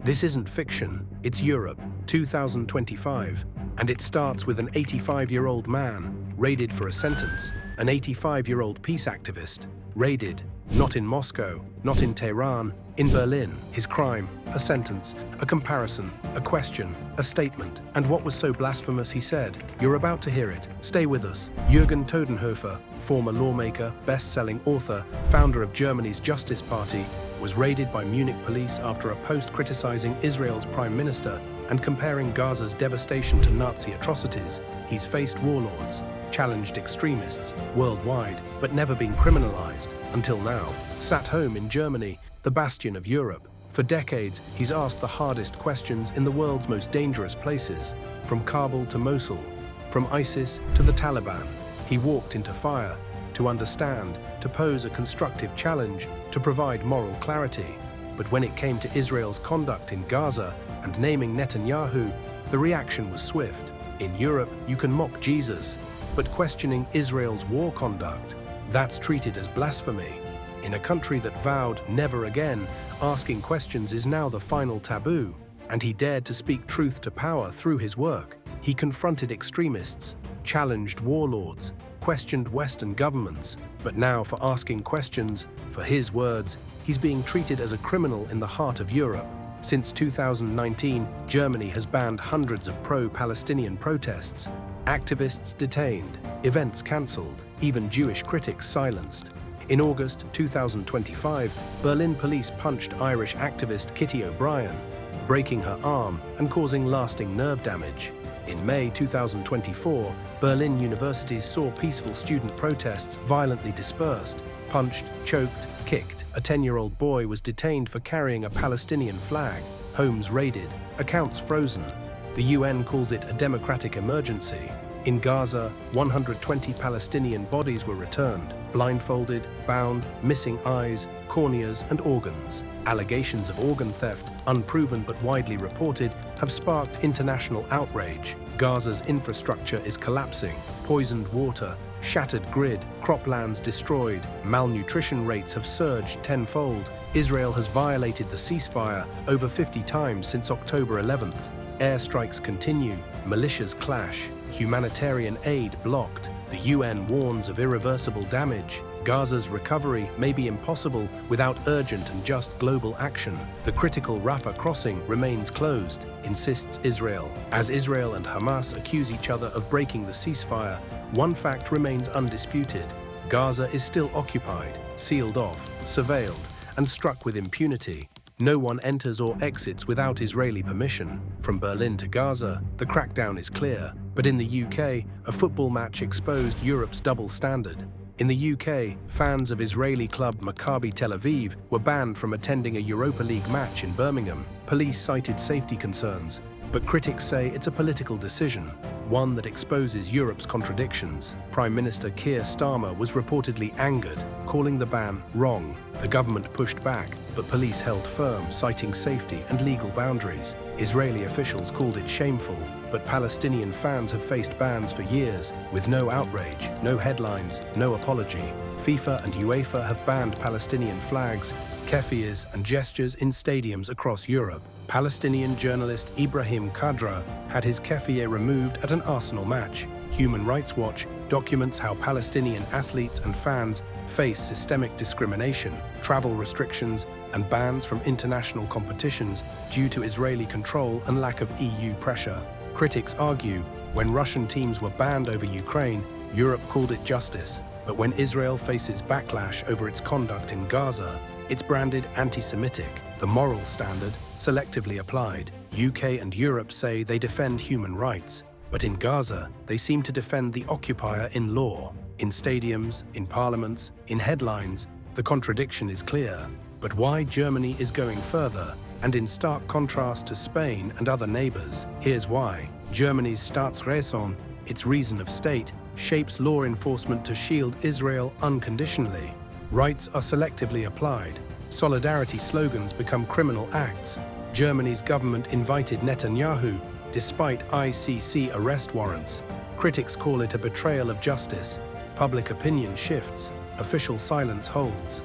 This isn't fiction, it's Europe, 2025, and it starts with an 85-year-old man raided for a sentence, an 85-year-old peace activist raided, not in Moscow, not in Tehran, in Berlin. His crime, a sentence, a comparison, a question, a statement. And what was so blasphemous, he said? You're about to hear it. Stay with us. Jürgen Todenhofer, former lawmaker, best-selling author, founder of Germany's Justice Party, was raided by Munich police after a post criticizing Israel's prime minister and comparing Gaza's devastation to Nazi atrocities. He's faced warlords, challenged extremists worldwide, but never been criminalized until now. Sat home in Germany, the bastion of Europe. For decades, he's asked the hardest questions in the world's most dangerous places, from Kabul to Mosul, from ISIS to the Taliban. He walked into fire to understand, to pose a constructive challenge, to provide moral clarity. But when it came to Israel's conduct in Gaza and naming Netanyahu, the reaction was swift. In Europe, you can mock Jesus, but questioning Israel's war conduct, that's treated as blasphemy. In a country that vowed never again, asking questions is now the final taboo, and he dared to speak truth to power through his work. He confronted extremists, challenged warlords, questioned Western governments, but now for asking questions, for his words, he's being treated as a criminal in the heart of Europe. Since 2019, Germany has banned hundreds of pro-Palestinian protests, activists detained, events cancelled, even Jewish critics silenced. In August 2025, Berlin police punched Irish activist Kitty O'Brien, breaking her arm and causing lasting nerve damage. In May 2024, Berlin universities saw peaceful student protests violently dispersed, punched, choked, kicked. A 10-year-old boy was detained for carrying a Palestinian flag, homes raided, accounts frozen. The UN calls it a democratic emergency. In Gaza, 120 Palestinian bodies were returned, blindfolded, bound, missing eyes, corneas, and organs. Allegations of organ theft, unproven but widely reported, have sparked international outrage. Gaza's infrastructure is collapsing, poisoned water, shattered grid, croplands destroyed, malnutrition rates have surged tenfold. Israel has violated the ceasefire over 50 times since October 11th. Airstrikes continue, militias clash, humanitarian aid blocked. The UN warns of irreversible damage. Gaza's recovery may be impossible without urgent and just global action. The critical Rafah crossing remains closed, insists Israel. As Israel and Hamas accuse each other of breaking the ceasefire, one fact remains undisputed. Gaza is still occupied, sealed off, surveilled, and struck with impunity. No one enters or exits without Israeli permission. From Berlin to Gaza, the crackdown is clear. But in the UK, a football match exposed Europe's double standard. In the UK, fans of Israeli club Maccabi Tel Aviv were banned from attending a Europa League match in Birmingham. Police cited safety concerns, but critics say it's a political decision, one that exposes Europe's contradictions. Prime Minister Keir Starmer was reportedly angered, calling the ban wrong. The government pushed back, but police held firm, citing safety and legal boundaries. Israeli officials called it shameful, but Palestinian fans have faced bans for years, with no outrage, no headlines, no apology. FIFA and UEFA have banned Palestinian flags, keffiyehs and gestures in stadiums across Europe. Palestinian journalist Ibrahim Kadra had his keffiyeh removed at an Arsenal match. Human Rights Watch documents how Palestinian athletes and fans face systemic discrimination, travel restrictions, and bans from international competitions due to Israeli control and lack of EU pressure. Critics argue, when Russian teams were banned over Ukraine, Europe called it justice. But when Israel faces backlash over its conduct in Gaza, it's branded anti-Semitic, the moral standard selectively applied. UK and Europe say they defend human rights, but in Gaza, they seem to defend the occupier in law. In stadiums, in parliaments, in headlines, the contradiction is clear. But why Germany is going further, and in stark contrast to Spain and other neighbors, here's why. Germany's Staatsräson, its reason of state, shapes law enforcement to shield Israel unconditionally. Rights are selectively applied. Solidarity slogans become criminal acts. Germany's government invited Netanyahu, despite ICC arrest warrants. Critics call it a betrayal of justice. Public opinion shifts. Official silence holds.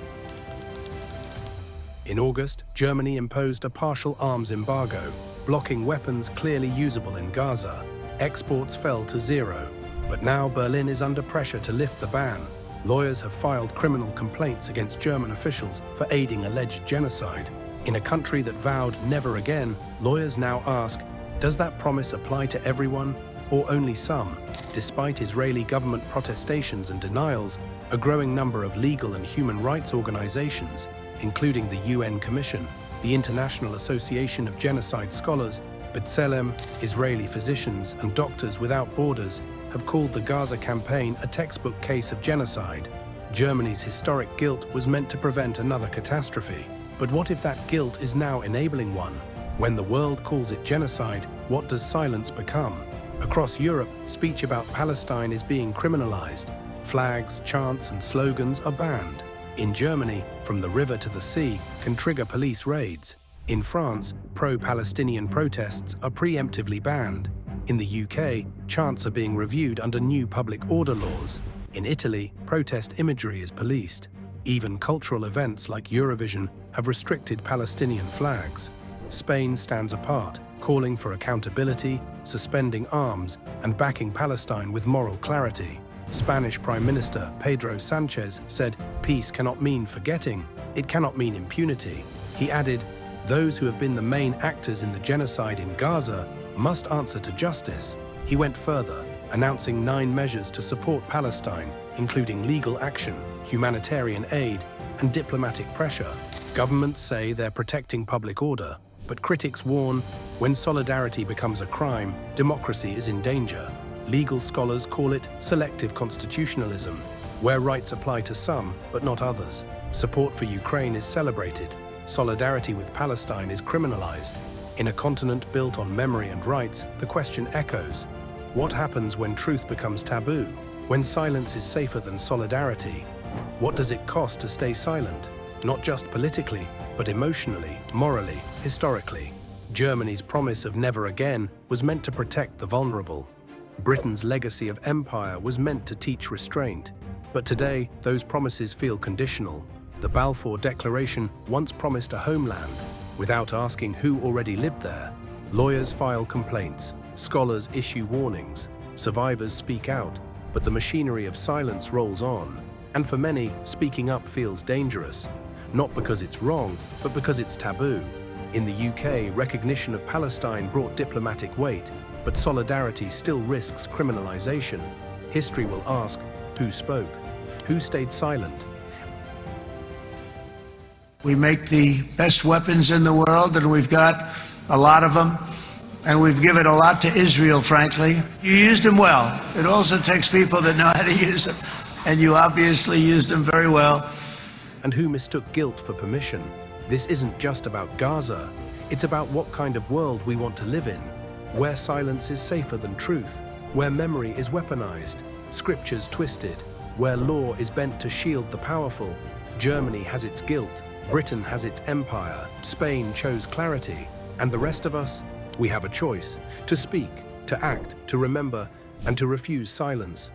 In August, Germany imposed a partial arms embargo, blocking weapons clearly usable in Gaza. Exports fell to zero. But now Berlin is under pressure to lift the ban. Lawyers have filed criminal complaints against German officials for aiding alleged genocide. In a country that vowed never again, lawyers now ask, does that promise apply to everyone or only some? Despite Israeli government protestations and denials, a growing number of legal and human rights organizations, including the UN Commission, the International Association of Genocide Scholars, B'Tselem, Israeli Physicians and Doctors Without Borders, have called the Gaza campaign a textbook case of genocide. Germany's historic guilt was meant to prevent another catastrophe. But what if that guilt is now enabling one? When the world calls it genocide, what does silence become? Across Europe, speech about Palestine is being criminalized. Flags, chants, and slogans are banned. In Germany, from the river to the sea can trigger police raids. In France, pro-Palestinian protests are preemptively banned. In the UK, chants are being reviewed under new public order laws. In Italy, protest imagery is policed. Even cultural events like Eurovision have restricted Palestinian flags. Spain stands apart, calling for accountability, suspending arms, and backing Palestine with moral clarity. Spanish Prime Minister Pedro Sanchez said, "Peace cannot mean forgetting, it cannot mean impunity." He added, "Those who have been the main actors in the genocide in Gaza must answer to justice." He went further, announcing 9 measures to support Palestine, including legal action, humanitarian aid, and diplomatic pressure. Governments say they're protecting public order, but critics warn, when solidarity becomes a crime, democracy is in danger. Legal scholars call it selective constitutionalism, where rights apply to some but not others. Support for Ukraine is celebrated. Solidarity with Palestine is criminalized. In a continent built on memory and rights, the question echoes. What happens when truth becomes taboo? When silence is safer than solidarity? What does it cost to stay silent? Not just politically, but emotionally, morally, historically. Germany's promise of never again was meant to protect the vulnerable. Britain's legacy of empire was meant to teach restraint. But today, those promises feel conditional. The Balfour Declaration once promised a homeland, without asking who already lived there. Lawyers file complaints, scholars issue warnings, survivors speak out, but the machinery of silence rolls on. And for many, speaking up feels dangerous, not because it's wrong, but because it's taboo. In the UK, recognition of Palestine brought diplomatic weight, but solidarity still risks criminalization. History will ask, who spoke? Who stayed silent? We make the best weapons in the world, and we've got a lot of them, and we've given a lot to Israel, frankly. You used them well. It also takes people that know how to use them, and you obviously used them very well. And who mistook guilt for permission? This isn't just about Gaza. It's about what kind of world we want to live in, where silence is safer than truth, where memory is weaponized, scriptures twisted, where law is bent to shield the powerful. Germany has its guilt, Britain has its empire, Spain chose clarity, and the rest of us, we have a choice: to speak, to act, to remember, and to refuse silence.